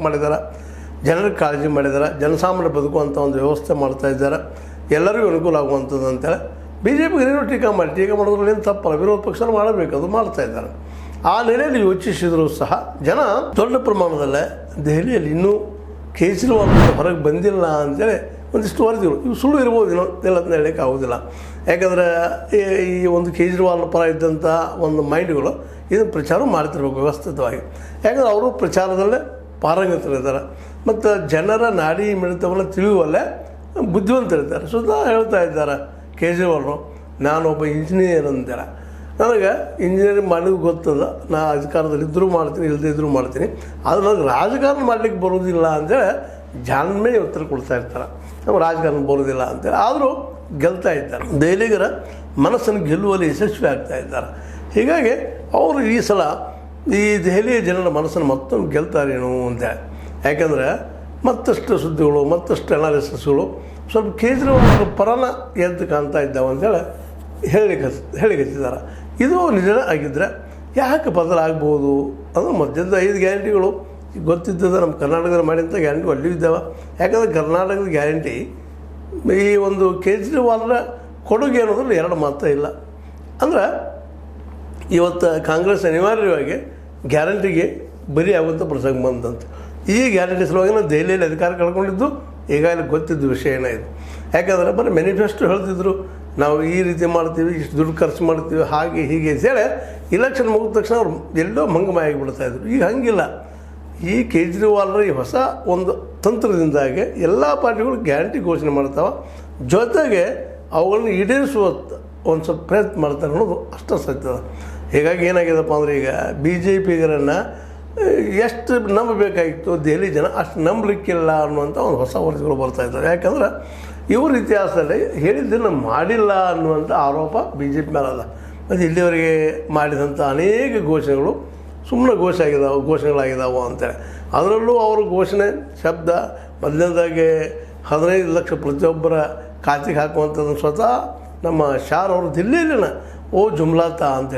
ಮಾಡಿದ್ದಾರೆ, ಜನರಿಗೆ ಕಾಳಜಿ ಮಾಡಿದ್ದಾರೆ, ಜನಸಾಮಾನ್ಯ ಬದುಕುವಂಥ ಒಂದು ವ್ಯವಸ್ಥೆ ಮಾಡ್ತಾ ಇದ್ದಾರೆ, ಎಲ್ಲರಿಗೂ ಅನುಕೂಲ ಆಗುವಂಥದ್ದು ಅಂತೇಳಿ ಬಿ ಜೆ ಪಿಗೆ ಏನೇನು ಟೀಕಾ ಮಾಡೋದ್ರಲ್ಲಿ ಏನು ತಪ್ಪಲ್ಲ, ವಿರೋಧ ಪಕ್ಷ ಮಾಡಬೇಕು, ಅದು ಮಾಡ್ತಾ ಇದ್ದಾರೆ. ಆ ನೆಲೆಯಲ್ಲಿ ಯೋಚಿಸಿದರೂ ಸಹ ಜನ ದೊಡ್ಡ ಪ್ರಮಾಣದಲ್ಲೇ ದೆಹಲಿಯಲ್ಲಿ ಇನ್ನೂ ಕೇಜ್ರಿವಾಲ್ ಹೊರಗೆ ಬಂದಿಲ್ಲ ಅಂತೇಳಿ ಒಂದಿಷ್ಟು ವರದಿಗಳು, ಇವು ಸುಳ್ಳು ಇರ್ಬೋದು ಇಲ್ಲ ಅಂತ ಹೇಳೋಕ್ಕೆ ಆಗೋದಿಲ್ಲ. ಯಾಕಂದರೆ ಈ ಒಂದು ಕೇಜ್ರಿವಾಲ್ ಪರ ಇದ್ದಂಥ ಒಂದು ಮೈಂಡ್ಗಳು ಇದನ್ನು ಪ್ರಚಾರ ಮಾಡ್ತಿರ್ಬೇಕು ವ್ಯವಸ್ಥಿತವಾಗಿ. ಯಾಕಂದರೆ ಅವರು ಪ್ರಚಾರದಲ್ಲೇ ಪಾರಂಗತರಿದ್ದಾರೆ ಮತ್ತು ಜನರ ನಾಡಿ ಮಿಡಿತವನ್ನು ತಿಳಿಯುವಲ್ಲೇ ಬುದ್ಧಿವಂತರಿದ್ದಾರೆ. ಸ್ವತಃ ಹೇಳ್ತಾ ಇದ್ದಾರೆ ಕೇಜ್ರಿವಾಲ್ರು, ನಾನೊಬ್ಬ ಇಂಜಿನಿಯರ್ ಅಂತೇಳಿ, ನನಗೆ ಇಂಜಿನಿಯರಿಂಗ್ ಮಾಡಲಿಕ್ಕೆ ಗೊತ್ತದ, ನಾ ಅಧಿಕಾರದಲ್ಲಿದ್ದರೂ ಮಾಡ್ತೀನಿ, ಇಲ್ಲದೇ ಇದ್ದರೂ ಮಾಡ್ತೀನಿ, ಆದರೆ ನನಗೆ ರಾಜಕಾರಣ ಮಾಡಲಿಕ್ಕೆ ಬರೋದಿಲ್ಲ ಅಂತೇಳಿ ಜಾಣ್ಮೆ ಉತ್ತರ ಕೊಡ್ತಾ ಇರ್ತಾರೆ. ನಮ್ಮ ರಾಜಕಾರಣ ಬರೋದಿಲ್ಲ ಅಂತೇಳಿ ಆದರೂ ಗೆಲ್ತಾ ಇದ್ದಾರೆ, ದೆಹಲಿಗರ ಮನಸ್ಸನ್ನು ಗೆಲ್ಲುವಲ್ಲಿ ಯಶಸ್ವಿ ಆಗ್ತಾ ಇದ್ದಾರೆ. ಹೀಗಾಗಿ ಅವರು ಈ ಸಲ ಈ ದೆಹಲಿಯ ಜನರ ಮನಸ್ಸನ್ನು ಮತ್ತೊಮ್ಮೆ ಗೆಲ್ತಾರೇನು ಅಂತೇಳಿ. ಯಾಕಂದರೆ ಮತ್ತಷ್ಟು ಸುದ್ದಿಗಳು, ಮತ್ತಷ್ಟು ಅನಾಲಿಸಿಸ್ಗಳು ಸ್ವಲ್ಪ ಕೇಜ್ರಿವಾಲ್ ಪರನ ಎದ್ದು ಕಾಣ್ತಾ ಇದ್ದಾವೆ ಅಂತೇಳಿ ಹೇಳಿಕತ್ತಿದ್ದಾರೆ. ಇದು ನಿಜ ಆಗಿದ್ದರೆ ಯಾಕೆ ಬದಲಾಗ್ಬೋದು ಅಂದರೆ ಮಧ್ಯದ 5 ಗ್ಯಾರಂಟಿಗಳು ಗೊತ್ತಿದ್ದದ ನಮ್ಮ ಕರ್ನಾಟಕದಲ್ಲಿ ಮಾಡಿದಂಥ ಗ್ಯಾರಂಟಿ ಅಲ್ಲಿಯೂ ಇದ್ದಾವೆ. ಯಾಕಂದರೆ ಕರ್ನಾಟಕದ ಗ್ಯಾರಂಟಿ ಈ ಒಂದು ಕೇಜ್ರಿವಾಲ್ರ ಕೊಡುಗೆ ಅನ್ನೋದ್ರಲ್ಲಿ 2 ಮಾತ್ರ ಇಲ್ಲ. ಅಂದರೆ ಇವತ್ತು ಕಾಂಗ್ರೆಸ್ ಅನಿವಾರ್ಯವಾಗಿ ಗ್ಯಾರಂಟಿಗೆ ಬರಿ ಆಗುವಂಥ ಪ್ರಸಂಗ ಬಂದಂತೆ. ಈ ಗ್ಯಾರಂಟಿ ಸಲುವಾಗಿ ನಾವು ದೆಹಲಿಯಲ್ಲಿ ಅಧಿಕಾರ ಕಳ್ಕೊಂಡಿದ್ದು ಈಗಾಗಲೇ ಗೊತ್ತಿದ್ದ ವಿಷಯನೇ ಇದು. ಯಾಕಂದರೆ ಬರೀ ಮ್ಯಾನಿಫೆಸ್ಟೋ ಹೇಳ್ತಿದ್ರು, ನಾವು ಈ ರೀತಿ ಮಾಡ್ತೀವಿ, ಇಷ್ಟು ದುಡ್ಡು ಖರ್ಚು ಮಾಡ್ತೀವಿ, ಹಾಗೆ ಹೀಗೆ ಅಂತೇಳಿ ಇಲೆಕ್ಷನ್ ಮುಗಿದ ತಕ್ಷಣ ಅವ್ರು ಎಲ್ಲೋ ಮಂಗಮಯ ಆಗಿಬಿಡ್ತಾಯಿದ್ರು. ಈಗ ಹಂಗಿಲ್ಲ. ಈ ಕೇಜ್ರಿವಾಲ್ರ ಈ ಹೊಸ ಒಂದು ತಂತ್ರದಿಂದಾಗಿ ಎಲ್ಲ ಪಾರ್ಟಿಗಳು ಗ್ಯಾರಂಟಿ ಘೋಷಣೆ ಮಾಡ್ತಾವೆ, ಜೊತೆಗೆ ಅವುಗಳನ್ನ ಈಡೇರಿಸುವ ಒಂದು ಸ್ವಲ್ಪ ಪ್ರಯತ್ನ ಮಾಡ್ತಾರೆ ಅನ್ನೋದು ಅಷ್ಟು ಸತ್ಯದ. ಹೀಗಾಗಿ ಏನಾಗಿದೆಪ್ಪ ಅಂದರೆ ಈಗ ಬಿ ಜೆ ಪಿಗರನ್ನು ಎಷ್ಟು ನಂಬಬೇಕಾಗಿತ್ತು ದೆಹಲಿ ಜನ ಅಷ್ಟು ನಂಬಲಿಕ್ಕಿಲ್ಲ ಅನ್ನುವಂಥ ಒಂದು ಹೊಸ ವರದಿಗಳು ಬರ್ತಾಯಿದ್ದಾರೆ. ಯಾಕಂದ್ರೆ ಇವ್ರ ಇತಿಹಾಸದಲ್ಲಿ ಹೇಳಿದ್ದನ್ನು ಮಾಡಿಲ್ಲ ಅನ್ನುವಂಥ ಆರೋಪ ಬಿ ಜೆ ಪಿ ಮೇಲೆ ಅದ. ಮತ್ತು ಇಲ್ಲಿವರೆಗೆ ಮಾಡಿದಂಥ ಅನೇಕ ಘೋಷಣೆಗಳು ಸುಮ್ಮನೆ ಘೋಷಣೆಗಳಾಗಿದ್ದಾವೆ ಅಂತೇಳಿ. ಅದರಲ್ಲೂ ಅವರು ಘೋಷಣೆ ಶಬ್ದ ಮೊದಲನೇದಾಗಿ 15 ಲಕ್ಷ ಪ್ರತಿಯೊಬ್ಬರ ಖಾತೆಗೆ ಹಾಕುವಂಥದ್ದು ಸ್ವತಃ ನಮ್ಮ ಶಾರ್ ಅವರು ದಿಲ್ಲಿಯಲ್ಲಿನ ಓ ಜುಮ್ಲಾತಾ ಅಂತೇಳಿ